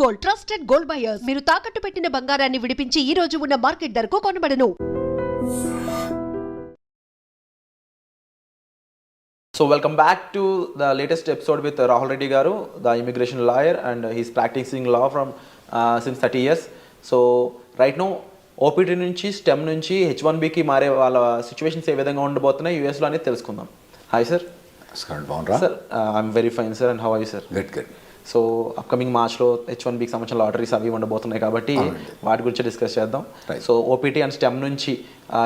Gold, trusted gold buyers. మీరు తాకట్టు పెట్టిన బంగారాన్ని విడిపించి ఈ రోజు ఉన్న మార్కెట్ ధరకు కొనబడను. So welcome back to the latest episode with Rahul Reddy Garu, the immigration lawyer, and he's practicing law from since 30 years. So right now OPT నుంచి STEM నుంచి H1Bకి మారే వాళ్ళ సిచ్యువేషన్స్ ఏ విధంగా ఉండబోతున్నాయి యూఎస్లో అనేది తెలుసుకుందాం. Hi sir. Sir I'm very fine sir, and how are you sir? Good. So upcoming మార్చ్లో H1Bకి సంబంధించిన లాటరీస్ అవి ఉండబోతున్నాయి కాబట్టి వాటి గురించి డిస్కస్ చేద్దాం. సో ఓపీటీ అండ్ స్టెమ్ నుంచి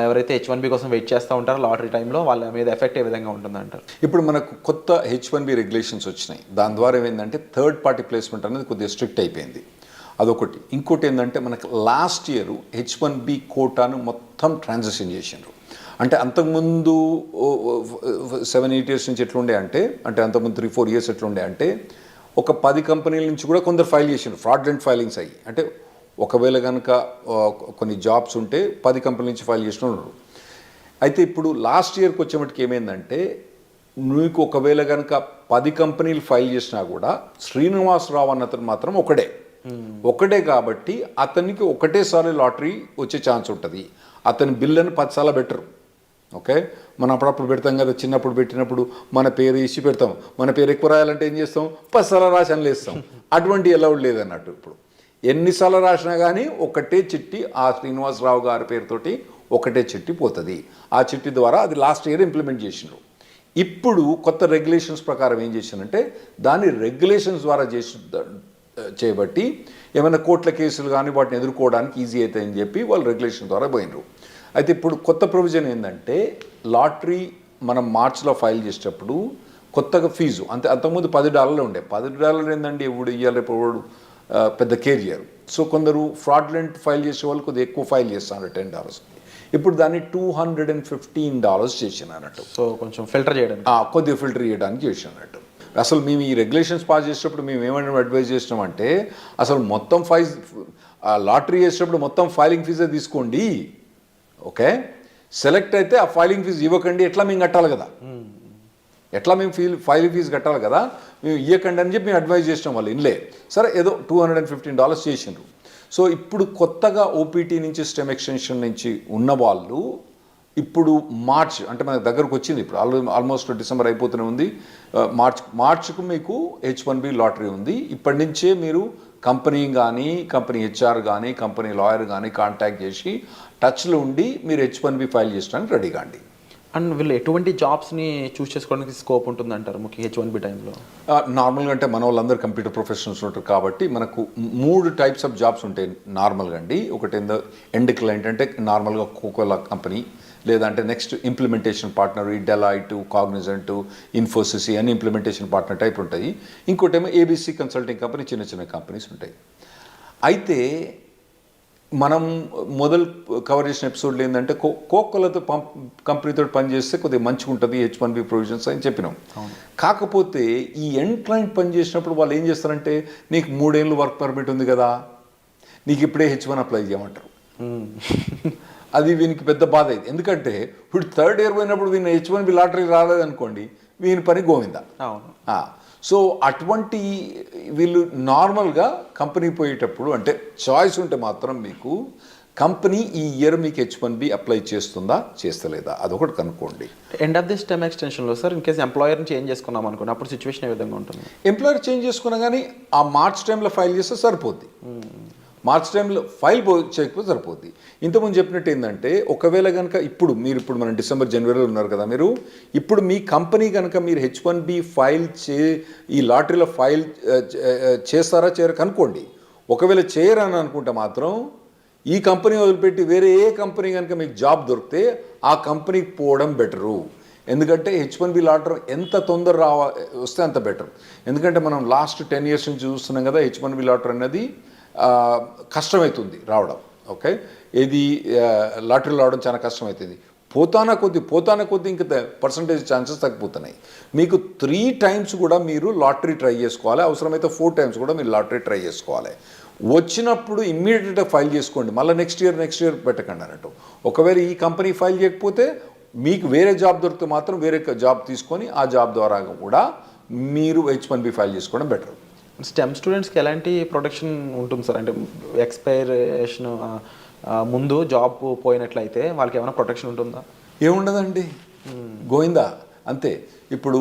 ఎవరైతే H1B కోసం వెయిట్ చేస్తూ ఉంటారో లాటరీ టైంలో వాళ్ళ మీద ఎఫెక్ట్ ఏ విధంగా ఉంటుందంటారు? ఇప్పుడు మనకు కొత్త H1B రెగ్యులేషన్స్ వచ్చినాయి. దాని ద్వారా ఏమైందంటే థర్డ్ పార్టీ ప్లేస్మెంట్ అనేది కొద్దిగా స్ట్రిక్ట్ అయిపోయింది. అదొకటి. ఇంకోటి ఏంటంటే మనకు లాస్ట్ ఇయర్ H1B కోటాను మొత్తం ట్రాన్సాక్షన్ చేసిండ్రు. అంటే అంతకుముందు 7-8 years నుంచి ఎట్లుండే అంటే అంతకుముందు 3-4 years ఎట్లుండే అంటే ఒక 10 కంపెనీల నుంచి కూడా కొందరు ఫైల్ చేసిండ్రు, ఫ్రాడ్లెంట్ ఫైలింగ్స్ అయ్యి. అంటే ఒకవేళ కనుక కొన్ని జాబ్స్ ఉంటే 10 కంపెనీల నుంచి ఫైల్ చేసిన ఉన్నారు. అయితే ఇప్పుడు లాస్ట్ ఇయర్కి వచ్చేమటికి ఏమైందంటే నీకు ఒకవేళ కనుక 10 కంపెనీలు ఫైల్ చేసినా కూడా శ్రీనివాసరావు అన్నతను మాత్రం ఒకటే కాబట్టి అతనికి ఒకటేసారి లాటరీ వచ్చే ఛాన్స్ ఉంటుంది. అతని బిల్లుని 10 సార్లు బెటరు. ఓకే, మనం అప్పుడప్పుడు పెడతాం కదా, చిన్నప్పుడు పెట్టినప్పుడు మన పేరు ఇచ్చి పెడతాం. మన పేరు ఎక్కువ రాయాలంటే ఏం చేస్తాం? 10 సార్లు రాసి అనలేస్తాం. అటువంటి అలౌడ్ లేదన్నట్టు. ఇప్పుడు ఎన్నిసార్లు రాసినా కానీ ఒకటే చిట్టి ఆ శ్రీనివాసరావు గారి పేరుతోటి ఒకటే చిట్టి పోతుంది. ఆ చిట్టి ద్వారా అది లాస్ట్ ఇయర్ ఇంప్లిమెంట్ చేసినారు. ఇప్పుడు కొత్త రెగ్యులేషన్స్ ప్రకారం ఏం చేసినంటే దాన్ని రెగ్యులేషన్స్ ద్వారా చేయబట్టి ఏమైనా కోర్టుల కేసులు కానీ వాటిని ఎదుర్కోవడానికి ఈజీ అవుతాయని చెప్పి వాళ్ళు రెగ్యులేషన్ ద్వారా పోయినరు. అయితే ఇప్పుడు కొత్త ప్రొవిజన్ ఏంటంటే లాటరీ మనం మార్చ్లో ఫైల్ చేసేటప్పుడు కొత్తగా ఫీజు అంతకుముందు $10 ఉండే. $10 ఏంటండి ఇప్పుడు ఇవ్వాలి, ఇప్పుడు పెద్ద కేరియర్. సో కొందరు ఫ్రాడ్లెంట్ ఫైల్ చేసే వాళ్ళు కొద్దిగా ఎక్కువ ఫైల్ చేస్తున్నారు, $10. ఇప్పుడు దాన్ని $215 చేసినట్టు. సో కొంచెం ఫిల్టర్ చేయడం, కొద్దిగా ఫిల్టర్ చేయడానికి చేసినట్టు. అసలు మేము ఈ రెగ్యులేషన్స్ పాస్ చేసేటప్పుడు మేము ఏమైనా అడ్వైజ్ చేసినామంటే అసలు మొత్తం లాటరీ చేసేటప్పుడు మొత్తం ఫైలింగ్ ఫీజే తీసుకోండి. ఓకే, సెలెక్ట్ అయితే ఆ ఫైలింగ్ ఫీజు ఇవ్వకండి. ఎట్లా మేము కట్టాలి కదా, ఎట్లా మేము ఫైలింగ్ ఫీజు కట్టాలి కదా, మేము ఇవ్వకండి అని చెప్పి మేము అడ్వైజ్ చేసినాం. వాళ్ళు ఇన్లే సరే ఏదో $215 చేసిండ్రు. సో ఇప్పుడు కొత్తగా ఓపీటీ నుంచి స్టెమ్ ఎక్స్టెన్షన్ నుంచి ఉన్న వాళ్ళు ఇప్పుడు మార్చ్ అంటే మనకు దగ్గరకు వచ్చింది. ఇప్పుడు ఆల్మోస్ట్ డిసెంబర్ అయిపోతూనే ఉంది. మార్చ్కు మీకు H1B లాటరీ ఉంది. ఇప్పటి నుంచే మీరు కంపెనీ కానీ కంపెనీ హెచ్ఆర్ కానీ కంపెనీ లాయర్ కానీ కాంటాక్ట్ చేసి టచ్లో ఉండి మీరు H1B ఫైల్ చేయడానికి రెడీ కాండి. అండ్ వీళ్ళు ఎటువంటి జాబ్స్ని చూస్ చేసుకోవడానికి స్కోప్ ఉంటుంది అంటారు ముఖ్యంగా H1B టైంలో? నార్మల్గా అంటే మన వాళ్ళందరూ కంప్యూటర్ ప్రొఫెషనల్స్ ఉంటారు కాబట్టి మనకు 3 types ఆఫ్ జాబ్స్ ఉంటాయి నార్మల్గా అండి. ఒకటి ఎండ్ క్లయింట్ అంటే నార్మల్గా కోకోలా కంపెనీ, లేదంటే నెక్స్ట్ ఇంప్లిమెంటేషన్ పార్ట్నర్, ఈ డెలాయిట్, కాగ్నిజెంట్, ఇన్ఫోసిస్ అని ఇంప్లిమెంటేషన్ పార్ట్నర్ టైప్ ఉంటాయి. ఇంకోటేమో ABC కన్సల్టింగ్ కంపెనీ, చిన్న కంపెనీస్ ఉంటాయి. అయితే మనం మొదలు కవర్ చేసిన ఎపిసోడ్లో ఏంటంటే కోకోలతో కంపెనీతో పనిచేస్తే కొద్దిగా మంచిగా ఉంటుంది H1B ప్రొవిజన్స్ అని చెప్పినాం. కాకపోతే ఈ ఎండ్ క్లయింట్ పనిచేసినప్పుడు వాళ్ళు ఏం చేస్తారంటే నీకు 3 ఏళ్ళు వర్క్ పర్మిట్ ఉంది కదా, నీకు ఇప్పుడే H1 అప్లై చేయమంటారు. అది వీనికి పెద్ద బాధ అయింది. ఎందుకంటే ఇప్పుడు 3rd year పోయినప్పుడు వీని H1B లాటరీ రాలేదనుకోండి, వీని పని గోవిందా. సో అటువంటి వీళ్ళు నార్మల్గా కంపెనీ పోయేటప్పుడు అంటే చాయిస్ ఉంటే మాత్రం మీకు కంపెనీ ఈ ఇయర్ మీకు H1B అప్లై చేస్తుందా చేస్తలేదా అదొకటి కనుక్కోండి. ఎండ్ ఆఫ్ ది స్టెమ్ ఎక్స్టెన్షన్లో సార్ ఇన్ కేసు ఎంప్లాయర్ని చేంజ్ చేసుకున్నాం అనుకోండి, అప్పుడు సిచ్యువేషన్ ఏ విధంగా ఉంటుంది? ఎంప్లాయర్ చేంజ్ చేసుకున్నా కానీ ఆ మార్చ్ టైంలో ఫైల్ చేస్తే సరిపోద్ది. మార్చ్ టైంలో ఫైల్ చేయకపోతే సరిపోద్ది. ఇంతకుముందు చెప్పినట్టు ఏంటంటే ఒకవేళ కనుక ఇప్పుడు మనం డిసెంబర్ జనవరిలో ఉన్నారు కదా, మీరు ఇప్పుడు మీ కంపెనీ కనుక మీరు H1B ఫైల్ ఈ లాటరీలో ఫైల్ చేస్తారా చేయరు కనుక్కోండి. ఒకవేళ చేయరని అనుకుంటే మాత్రం ఈ కంపెనీ వదిలిపెట్టి వేరే ఏ కంపెనీ కనుక మీకు జాబ్ దొరికితే ఆ కంపెనీకి పోవడం బెటరు. ఎందుకంటే H1B లాటరీ ఎంత తొందర వస్తే అంత బెటర్. ఎందుకంటే మనం లాస్ట్ 10 years నుంచి చూస్తున్నాం కదా, H1B లాటరీ అనేది కష్టమవుతుంది రావడం. ఓకే, ఇది లాటరీలో రావడం చాలా కష్టమవుతుంది. పోతానా కొద్ది ఇంకా పర్సంటేజ్ ఛాన్సెస్ తగ్గిపోతున్నాయి. మీకు 3 times కూడా మీరు లాటరీ ట్రై చేసుకోవాలి, అవసరమైతే 4 times కూడా మీరు లాటరీ ట్రై చేసుకోవాలి. వచ్చినప్పుడు ఇమ్మీడియట్గా ఫైల్ చేసుకోండి, మళ్ళీ నెక్స్ట్ ఇయర్ పెట్టకండి అన్నట్టు. ఒకవేళ ఈ కంపెనీ ఫైల్ చేయకపోతే మీకు వేరే జాబ్ దొరికితే మాత్రం వేరే జాబ్ తీసుకొని ఆ జాబ్ ద్వారా కూడా మీరు H1B ఫైల్ చేసుకోవడం బెటర్. స్టెమ్ స్టూడెంట్స్కి ఎలాంటి ప్రొటెక్షన్ ఉంటుంది సార్? అంటే ఎక్స్పైరేషన్ ముందు జాబ్ పోయినట్లయితే వాళ్ళకి ఏమైనా ప్రొటెక్షన్ ఉంటుందా? ఏముండదండి, గోయిందా అంతే. ఇప్పుడు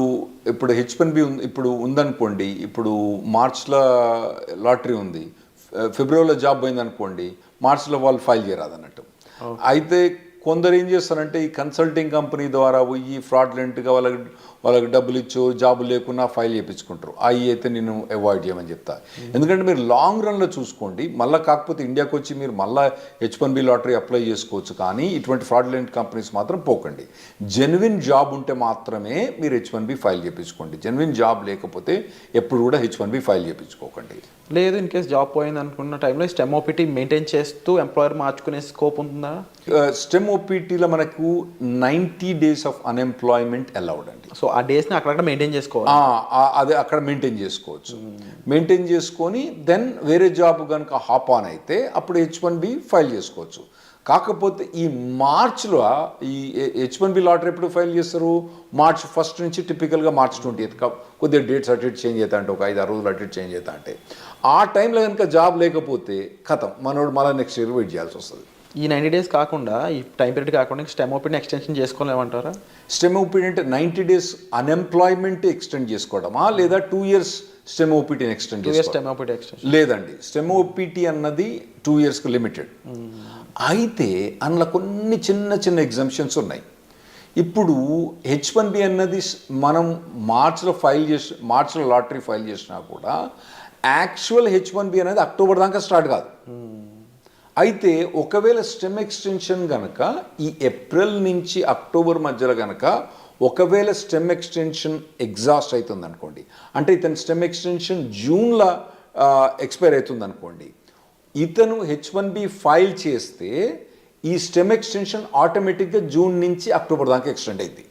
H1B ఇప్పుడు ఉందనుకోండి, ఇప్పుడు మార్చ్లో లాటరీ ఉంది, ఫిబ్రవరిలో జాబ్ పోయిందనుకోండి, మార్చ్లో వాళ్ళు ఫైల్ చేయరాదు అన్నట్టు. అయితే కొందరు ఏం చేస్తారంటే ఈ కన్సల్టింగ్ కంపెనీ ద్వారా పోయి ఫ్రాడ్లెంట్గా వాళ్ళకి డబ్బులు ఇచ్చో జాబ్ లేకున్నా ఫైల్ చేయించుకుంటారు. అవి అయితే నేను అవాయిడ్ చేయమని చెప్తా. ఎందుకంటే మీరు లాంగ్ రన్లో చూసుకోండి, మళ్ళీ కాకపోతే ఇండియాకి వచ్చి మీరు మళ్ళీ H1B లాటరీ అప్లై చేసుకోవచ్చు, కానీ ఇటువంటి ఫ్రాడ్లెంట్ కంపెనీస్ మాత్రం పోకండి. జెన్యున్ జాబ్ ఉంటే మాత్రమే మీరు H1B ఫైల్ చేయించుకోండి. జెన్యున్ జాబ్ లేకపోతే ఎప్పుడు కూడా H1B ఫైల్ చేయించుకోకండి. లేదు, ఇన్ కేస్ జాబ్ పోయింది అనుకున్న టైంలో స్టెమ్ ఓపీటీ మెయింటైన్ చేస్తూ ఎంప్లాయర్ మార్చుకునే స్కోప్ ఉంటుందా? స్టెమ్ ఓపీటీలో మనకు 90 days ఆఫ్ అన్ఎంప్లాయ్మెంట్ అలౌడ్ అండి. సో ఆ డేస్ని అక్కడక్కడ మెయింటైన్ చేసుకోవాలి. అదే అక్కడ మెయింటైన్ చేసుకోవచ్చు. మెయింటైన్ చేసుకొని దెన్ వేరే జాబ్ కనుక హాప్ ఆన్ అయితే అప్పుడు H1B ఫైల్ చేసుకోవచ్చు. కాకపోతే ఈ మార్చ్లో ఈ H1B లాటరీ ఎప్పుడు ఫైల్ చేస్తారు? మార్చ్ 1 నుంచి టిపికల్గా మార్చ్ 20th కొద్దిగా డేట్స్ అటు ఇటు చేంజ్ అవుతా అంటే ఒక 5-6 రోజులు అటు ఇటు చేంజ్ అవుతా అంటే ఆ టైంలో కనుక జాబ్ లేకపోతే కథం, మనోడు మళ్ళీ నెక్స్ట్ ఇయర్ వెయిట్ చేయాల్సి వస్తుంది. ఈ 90 days కాకుండా, ఈ టైం పీరియడ్ కాకుండా స్టెమ్ ఓపీని ఎక్స్టెన్షన్ చేసుకోలేమంటారా? స్టెమ్ ఓపీటీ అంటే 90 days అన్ఎంప్లాయ్మెంట్ ఎక్స్టెండ్ చేసుకోవడమా, లేదా 2 years స్టెమ్ ఓపీటీని ఎక్స్టెండ్ చేసుకోవడం? స్టెమ్ ఓపీటీ ఎక్స్టెన్షన్ లేదండి. స్టెమ్ ఓపీటీ అన్నది 2 yearsకి లిమిటెడ్. అయితే అందులో కొన్ని చిన్న చిన్న ఎగ్జామ్షన్స్ ఉన్నాయి. ఇప్పుడు H1B అన్నది మనం మార్చ్లో లాటరీ ఫైల్ చేసినా కూడా యాక్చువల్ H1B అనేది అక్టోబర్ దాకా స్టార్ట్ కాదు. అయితే ఒకవేళ స్టెమ్ ఎక్స్టెన్షన్ కనుక ఈ ఏప్రిల్ నుంచి అక్టోబర్ మధ్యలో కనుక ఒకవేళ స్టెమ్ ఎక్స్టెన్షన్ ఎగ్జాస్ట్ అవుతుంది అనుకోండి, అంటే ఇతని స్టెమ్ ఎక్స్టెన్షన్ జూన్లో ఎక్స్పైర్ అవుతుంది అనుకోండి, ఇతను H1B ఫైల్ చేస్తే ఈ స్టెమ్ ఎక్స్టెన్షన్ ఆటోమేటిక్గా జూన్ నుంచి అక్టోబర్ దాకా ఎక్స్టెండ్ అయింది.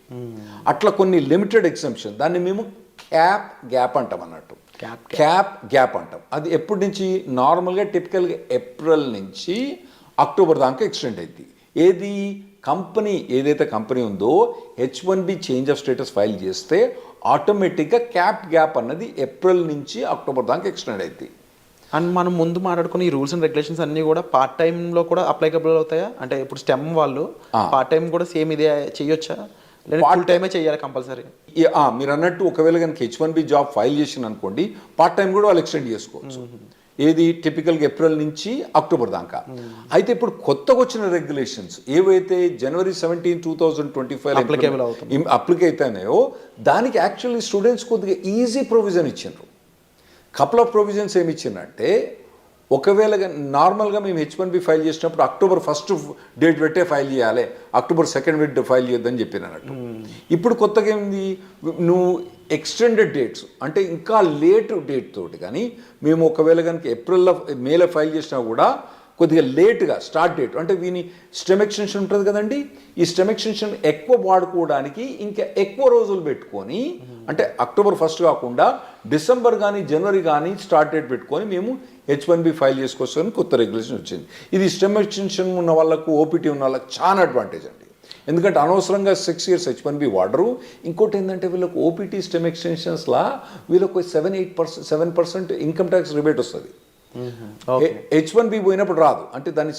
అట్లా కొన్ని లిమిటెడ్ ఎగ్జామ్షన్, దాన్ని మేము క్యాప్ గ్యాప్ అంటాం అన్నట్టు. క్యాప్ గ్యాప్ అంటాం. అది ఎప్పటి నుంచి? నార్మల్గా టిపికల్గా ఏప్రిల్ నుంచి అక్టోబర్ దాకా ఎక్స్టెండ్ అయింది. ఏది ఏదైతే కంపెనీ ఉందో H1B change of status file చేస్తే ఆటోమేటిక్గా క్యాప్ గ్యాప్ అన్నది ఏప్రిల్ నుంచి అక్టోబర్ దాకా ఎక్స్టెండ్ అయింది. అండ్ మనం ముందు మాట్లాడుకున్న ఈ రూల్స్ అండ్ రెగ్యులేషన్స్ అన్నీ కూడా పార్ట్ టైంలో కూడా అప్లైకబుల్ అవుతాయా? అంటే ఇప్పుడు స్టెమ్ వాళ్ళు పార్ట్ టైం కూడా సేమ్ ఇదే చేయొచ్చా, లేదా ఫుల్ టైమే చేయాలి కంపల్సరీ? మీరు అన్నట్టు ఒకవేళ కనుక H1B జాబ్ ఫైల్ చేసిన అనుకోండి, పార్ట్ టైం కూడా వాళ్ళు ఎక్స్టెండ్ చేసుకోవచ్చు. ఏది? టిపికల్గా ఏప్రిల్ నుంచి అక్టోబర్ దాకా. అయితే ఇప్పుడు కొత్తగా వచ్చిన రెగ్యులేషన్స్ ఏవైతే January 17, 2025 అప్లిక్ అవుతాయో దానికి యాక్చువల్లీ స్టూడెంట్స్ కొద్దిగా ఈజీ ప్రొవిజన్ ఇచ్చిండ్రు. కపుల్ ఆఫ్ ప్రొవిజన్స్ ఏమి ఇచ్చిందంటే, ఒకవేళ నార్మల్గా మేము H1B ఫైల్ చేసినప్పుడు అక్టోబర్ 1st డేట్ పెట్టే ఫైల్ చేయాలి, అక్టోబర్ 2nd ఫైల్ చేయొద్దని చెప్పినట్టు. ఇప్పుడు కొత్తగా ఏంది, నువ్వు ఎక్స్టెండెడ్ డేట్స్ అంటే ఇంకా లేట్ డేట్ తోటి కానీ మేము ఒకవేళ కనుక మేలో ఫైల్ చేసినా కూడా కొద్దిగా లేట్గా స్టార్ట్ డేట్ అంటే వీని స్టెమ్ ఎక్స్టెన్షన్ ఉంటుంది కదండి, ఈ స్టెమ్ ఎక్స్టెన్షన్ ఎక్కువ వాడుకోవడానికి ఇంకా ఎక్కువ రోజులు పెట్టుకొని, అంటే అక్టోబర్ 1st కాకుండా డిసెంబర్ కానీ జనవరి కానీ స్టార్ట్ డేట్ పెట్టుకొని మేము H1B ఫైల్ చేసుకోవచ్చని కొత్త రెగ్యులేషన్ వచ్చింది. ఇది స్టెమ్ ఎక్స్టెన్షన్ ఉన్న వాళ్ళకు, ఓపీటీ ఉన్న వాళ్ళకి చాలా అడ్వాంటేజ్ అండి. ఎందుకంటే అనవసరంగా 6 years H1B వాడరు. ఇంకోటి ఏంటంటే వీళ్ళకు ఓపీటీ స్టెమ్ ఎక్స్టెన్షన్స్లా వీళ్ళకు 7% ఇన్కమ్ ట్యాక్స్ రిబేట్ వస్తుంది. H1B పోయినప్పుడు రాదు. అంటే దాన్ని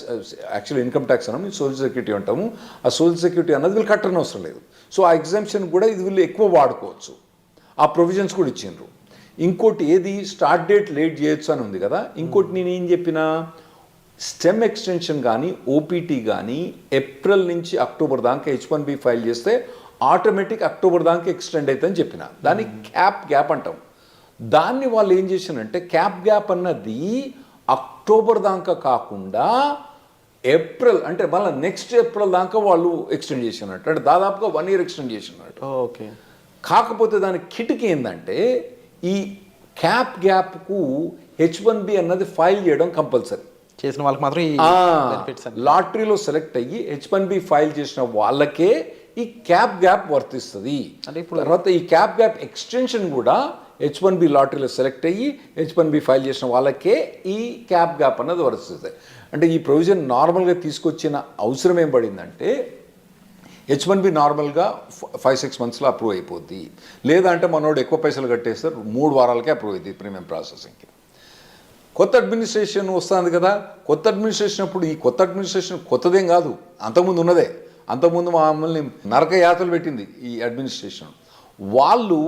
యాక్చువల్ ఇన్కమ్ ట్యాక్స్ అన్నాము, సోషల్ సెక్యూరిటీ అంటాము. ఆ సోషల్ సెక్యూరిటీ అన్నది వీళ్ళు కట్టని అవసరం లేదు. సో ఆ ఎగ్జామ్షన్ కూడా ఇది వీళ్ళు ఎక్కువ వాడుకోవచ్చు. ఆ ప్రొవిజన్స్ కూడా ఇచ్చిండ్రు. ఇంకోటి ఏది, స్టార్ట్ డేట్ లేట్ చేయొచ్చు అని ఉంది కదా. ఇంకోటి నేను ఏం చెప్పినా, స్టెమ్ ఎక్స్టెన్షన్ కానీ ఓపీటీ కానీ ఏప్రిల్ నుంచి అక్టోబర్ దాకా H1B ఫైల్ చేస్తే ఆటోమేటిక్ అక్టోబర్ దాకా ఎక్స్టెండ్ అవుతుందని చెప్పిన. దాన్ని క్యాప్ గ్యాప్ అంటాం. దాన్ని వాళ్ళు ఏం చేశారంటే, క్యాప్ గ్యాప్ అన్నది అక్టోబర్ దాకా కాకుండా ఏప్రిల్ అంటే మళ్ళీ నెక్స్ట్ ఏప్రిల్ దాకా వాళ్ళు ఎక్స్టెండ్ చేసినట్టు, అంటే దాదాపుగా 1 year ఎక్స్టెండ్ చేసినట్టు. ఓకే. కాకపోతే దాని కిటికీ ఏంటంటే, ఈ క్యాప్ గ్యాప్కు H1B అన్నది ఫైల్ చేయడం కంపల్సరీ. చేసిన వాళ్ళకి మాత్రం లాటరీలో సెలెక్ట్ అయ్యి H1B ఫైల్ చేసిన వాళ్ళకే ఈ క్యాప్ గ్యాప్ వర్తిస్తుంది. అంటే ఇప్పుడు తర్వాత ఈ క్యాప్ గ్యాప్ ఎక్స్టెన్షన్ కూడా H1B లాటరీలో సెలెక్ట్ అయ్యి H1B ఫైల్ చేసిన వాళ్ళకే ఈ క్యాప్ గ్యాప్ అన్నది వర్తిస్తుంది. అంటే ఈ ప్రొవిజన్ నార్మల్గా తీసుకొచ్చిన అవసరం ఏం పడిందంటే, H1B నార్మల్గా 5-6 మంత్స్లో అప్రూవ్ అయిపోద్ది. లేదంటే మనోడు ఎక్కువ పైసలు కట్టేస్తారు 3 వారాలకే అప్రూవ్ అవుతుంది ప్రీమియం ప్రాసెసింగ్కి. కొత్త అడ్మినిస్ట్రేషన్ వస్తుంది కదా, కొత్త అడ్మినిస్ట్రేషన్ అప్పుడు ఈ కొత్త అడ్మినిస్ట్రేషన్ కొత్తదేం కాదు, అంతకుముందు ఉన్నదే. అంతకుముందు మమ్మల్ని నరక యాతలు పెట్టింది ఈ అడ్మినిస్ట్రేషన్. వాళ్ళు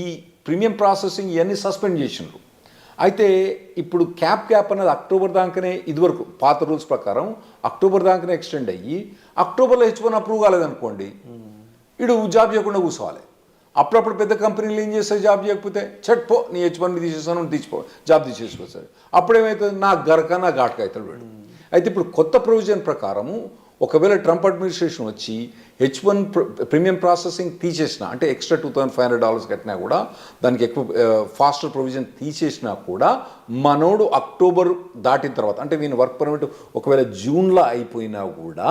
ఈ ప్రీమియం ప్రాసెసింగ్ ఇవన్నీ సస్పెండ్ చేసిండ్రు. అయితే ఇప్పుడు క్యాప్ అనేది అక్టోబర్ దాకానే, ఇదివరకు పాత రూల్స్ ప్రకారం అక్టోబర్ దాకానే ఎక్స్టెండ్ అయ్యి అక్టోబర్లో H1 అప్రూవ్ కాలేదనుకోండి, ఇడు జాబ్ చేయకుండా కూర్చోవాలి. అప్పుడప్పుడు పెద్ద కంపెనీలు ఏం చేస్తాయి, జాబ్ చేయకపోతే పో నీ H1 తీసేస్తాను తీసిపో, జాబ్ తీసేసుకోవచ్చు. అప్పుడేమవుతుంది, నా గరక నా ఘాటక అవుతాడు వీడు. అయితే ఇప్పుడు కొత్త ప్రొవిజన్ ప్రకారము ఒకవేళ ట్రంప్ అడ్మినిస్ట్రేషన్ వచ్చి H1 ప్రీమియం ప్రాసెసింగ్ తీసేసినా, అంటే ఎక్స్ట్రా $2,500 కట్టినా కూడా, దానికి ఎక్కువ ఫాస్టర్ ప్రొవిజన్ తీసేసినా కూడా, మనోడు అక్టోబర్ దాటిన తర్వాత, అంటే వీని వర్క్ పర్మిట్ ఒకవేళ జూన్లో అయిపోయినా కూడా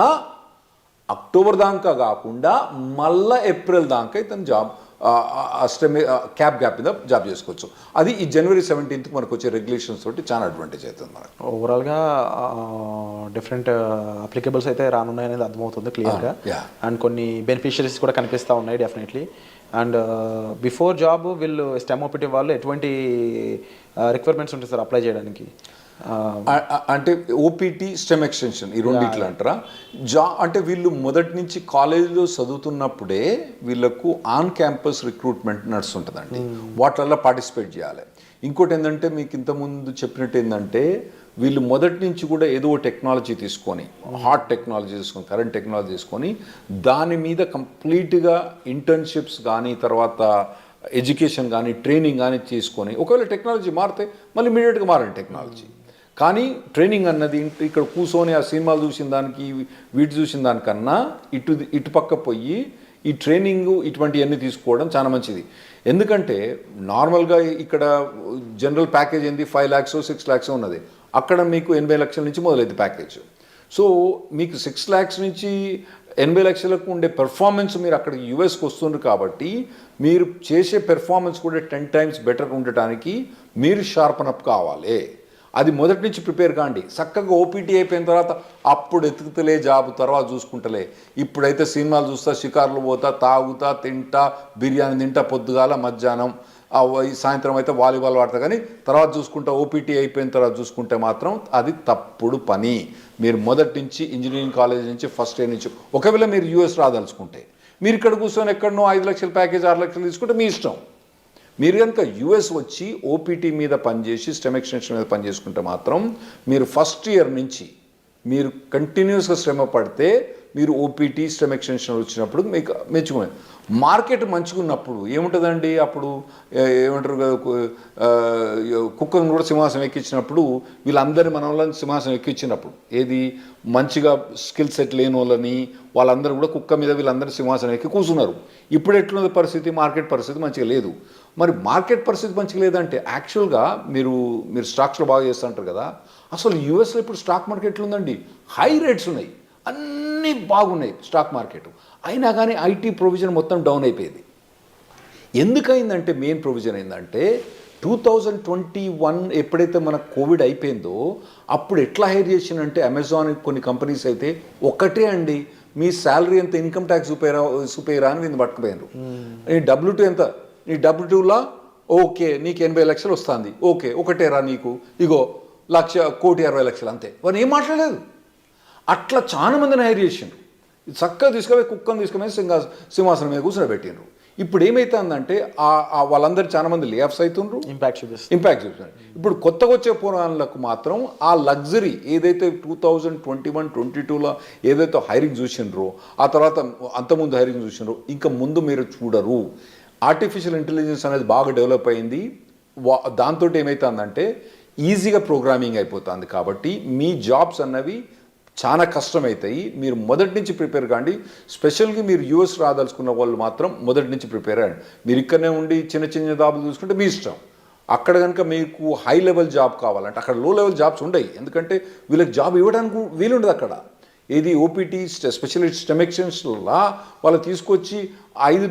అక్టోబర్ దాకా కాకుండా మళ్ళీ ఏప్రిల్ దాకా ఇతను జాబ్ గ్యాప్ మీద జాబ్ చేసుకోవచ్చు. అది ఈ January 17th మనకు వచ్చే రెగ్యులేషన్స్ తోటి చాలా అడ్వాంటేజ్ అవుతుంది మనకు. ఓవరాల్గా డిఫరెంట్ అప్లికేబుల్స్ అయితే రానున్నాయనేది అర్థమవుతుంది క్లియర్గా. అండ్ కొన్ని బెనిఫిషరీస్ కూడా కనిపిస్తూ ఉన్నాయి డెఫినెట్లీ. అండ్ బిఫోర్ జాబ్ వీళ్ళు స్టెమ్ ఓపీటీ వాళ్ళు ఎటువంటి రిక్వైర్మెంట్స్ ఉంటాయి సార్ అప్లై చేయడానికి? అంటే ఓపీటీ స్టెమ్ ఎక్స్టెన్షన్ ఈ రెండిట్లు అంటారా? అంటే వీళ్ళు మొదటి నుంచి కాలేజీలో చదువుతున్నప్పుడే వీళ్ళకు ఆన్ క్యాంపస్ రిక్రూట్మెంట్ నడుస్తుంటుందండి. వాటిల్లో పార్టిసిపేట్ చేయాలి. ఇంకోటి ఏంటంటే, మీకు ఇంతకుముందు చెప్పినట్టు ఏంటంటే, వీళ్ళు మొదటి నుంచి కూడా ఏదో టెక్నాలజీ తీసుకొని, హాట్ టెక్నాలజీ తీసుకొని, కరెంట్ టెక్నాలజీ తీసుకొని, దాని మీద కంప్లీట్గా ఇంటర్న్షిప్స్ కానీ, తర్వాత ఎడ్యుకేషన్ కానీ, ట్రైనింగ్ కానీ తీసుకొని, ఒకవేళ టెక్నాలజీ మారితే మళ్ళీ ఇమీడియట్గా మారండి టెక్నాలజీ. కానీ ట్రైనింగ్ అన్నది ఇక్కడ కూర్చొని ఆ సినిమాలు చూసిన దానికి వీటి చూసిన దానికన్నా ఇటు పక్క పోయి ఈ ట్రైనింగ్ ఇటువంటివన్నీ తీసుకోవడం చాలా మంచిది. ఎందుకంటే నార్మల్గా ఇక్కడ జనరల్ ప్యాకేజ్ ఏంది 5 lakhs 6 lakhs ఉన్నది. అక్కడ మీకు 80 లక్షల నుంచి మొదలైంది ప్యాకేజ్. సో మీకు 6 lakhs నుంచి 80 లక్షలకు ఉండే పెర్ఫార్మెన్స్ మీరు అక్కడ యూఎస్కి వస్తున్నారు కాబట్టి, మీరు చేసే పెర్ఫార్మెన్స్ కూడా 10 times బెటర్ ఉండటానికి మీరు షార్పన్ అప్ కావాలి. అది మొదటి నుంచి ప్రిపేర్ కాండి. చక్కగా ఓపీటీ అయిపోయిన తర్వాత అప్పుడు ఎతుకుతలే జాబ్, తర్వాత చూసుకుంటలే. ఇప్పుడైతే సినిమాలు చూస్తా, షికార్లు పోతా, తాగుతా, తింటా, బిర్యానీ తింటా, పొద్దుగాల మధ్యాహ్నం, సాయంత్రం అయితే వాలీబాల్ ఆడతా, కానీ తర్వాత చూసుకుంటా, ఓపీటీ అయిపోయిన తర్వాత చూసుకుంటే మాత్రం అది తప్పుడు పని. మీరు మొదటి నుంచి ఇంజనీరింగ్ కాలేజ్ నుంచి ఫస్ట్ ఇయర్ నుంచి, ఒకవేళ మీరు యూఎస్ రాదలుచుకుంటే, మీరు ఇక్కడ కూర్చొని ఎక్కడనో 5 లక్షల ప్యాకేజ్ 6 లక్షలు తీసుకుంటే మీ ఇష్టం. మీరు కనుక యూఎస్ వచ్చి ఓపీటీ మీద పనిచేసి స్టెమ్ ఎక్స్టెన్షన్ మీద పనిచేసుకుంటే మాత్రం మీరు ఫస్ట్ ఇయర్ నుంచి మీరు కంటిన్యూస్గా శ్రమ పడితే మీరు ఓపీటీ స్టెమ్ ఎక్స్టెన్షన్ వచ్చినప్పుడు మీకు మెచ్చుకునేది. మార్కెట్ మంచుకున్నప్పుడు ఏముంటుందండి, అప్పుడు ఏమంటారు కదా, కుక్కను కూడా సింహాసనం ఎక్కించినప్పుడు వీళ్ళందరినీ మన వాళ్ళని సింహాసనం ఎక్కించినప్పుడు, ఏది మంచిగా స్కిల్ సెట్ లేని వాళ్ళని వాళ్ళందరూ కూడా కుక్క మీద వీళ్ళందరూ సింహాసనం ఎక్కి కూర్చున్నారు. ఇప్పుడు ఎట్లున్నది పరిస్థితి, మార్కెట్ పరిస్థితి మంచిగా లేదు. మరి మార్కెట్ పరిస్థితి మంచిగా లేదంటే యాక్చువల్గా మీరు స్టాక్స్లో బాగా చేస్తుంటారు కదా, అసలు యూఎస్లో ఇప్పుడు స్టాక్ మార్కెట్ ఎట్లుందండి, హై రేట్స్ ఉన్నాయి, అన్నీ బాగున్నాయి స్టాక్ మార్కెట్. అయినా కానీ ఐటీ ప్రొవిజన్ మొత్తం డౌన్ అయిపోయింది. ఎందుకైందంటే మెయిన్ ప్రొవిజన్ ఏంటంటే 2021 ఎప్పుడైతే మనకు కోవిడ్ అయిపోయిందో అప్పుడు ఎట్లా హైర్ చేసిందంటే, అమెజాన్ కొన్ని కంపెనీస్ అయితే ఒకటే అండి, మీ శాలరీ ఎంత, ఇన్కమ్ ట్యాక్స్ చూపేరా అని వీళ్ళు పట్టుకుపోయారు. నీ W2 ఎంత, నీ W2లా ఓకే నీకు 80 లక్షలు వస్తుంది, ఓకే ఒకటేరా నీకు, ఇగో 1,60,60,000 అంతే. వారు ఏం మాట్లాడలేదు. అట్లా చాలా మందిని హైర్ చేసిండ్రు. చక్కగా తీసుకుపోయి కుక్కను తీసుకుపోయి సింహాసనం మీద కూర్చోబెట్టిండ్రు. ఇప్పుడు ఏమవుతుందంటే వాళ్ళందరూ చాలా మంది లే ఆఫ్స్ అవుతుండ్రు, ఇంపాక్ట్ చూపిస్తున్నారు. ఇప్పుడు కొత్తగా వచ్చే పురాణాలకు మాత్రం ఆ లగ్జరీ ఏదైతే 2021-22లో ఏదైతే హైరింగ్ చూసిండ్రో, ఆ తర్వాత అంతకుముందు హైరింగ్ చూసిండ్రో, ఇంకా ముందు మీరు చూడరు. ఆర్టిఫిషియల్ ఇంటెలిజెన్స్ అనేది బాగా డెవలప్ అయింది. దాంతో ఏమవుతుందంటే ఈజీగా ప్రోగ్రామింగ్ అయిపోతుంది. కాబట్టి మీ జాబ్స్ అన్నవి చాలా కష్టమవుతాయి. మీరు మొదటి నుంచి ప్రిపేర్ కాండి. స్పెషల్గా మీరు యూఎస్ రాదలుచుకున్న వాళ్ళు మాత్రం మొదటి నుంచి ప్రిపేర్ అయ్యండి. మీరు ఇక్కడనే ఉండి చిన్న చిన్న జాబులు చూసుకుంటే మీ ఇష్టం. అక్కడ కనుక మీకు హై లెవెల్ జాబ్ కావాలంటే అక్కడ లో లెవెల్ జాబ్స్ ఉండవు. ఎందుకంటే వీళ్ళకి జాబ్ ఇవ్వడానికి వీలుండదు అక్కడ. ఏది ఓపీటీ స్పెషలిస్ట్ స్టెమ్ ఎక్స్టెన్షన్లా వాళ్ళు తీసుకొచ్చి $5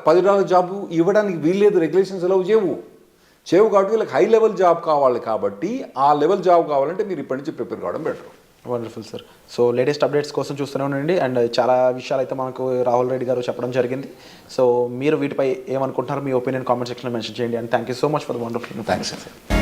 $10 జాబ్ ఇవ్వడానికి వీల్లేదు. రెగ్యులేషన్స్ ఎలా చేయవు కాబట్టి వీళ్ళకి హై లెవెల్ జాబ్ కావాలి. కాబట్టి ఆ లెవెల్ జాబ్ కావాలంటే మీరు ఇప్పటి నుంచి ప్రిపేర్ కావడం better. Wonderful sir. So latest updates కోసం చూస్తూనే ఉండండి. అండ్ చాలా విషయాలు అయితే మనకు రాహుల్ రెడ్డి గారు చెప్పడం జరిగింది. సో మీరు వీటిపై ఏమనుకుంటున్నారు, మీ ఒపీనియన్ కామెంట్ సెక్షన్లో మెన్షన్ చేయండి. And thank you so much for the wonderful. Thanks అండి.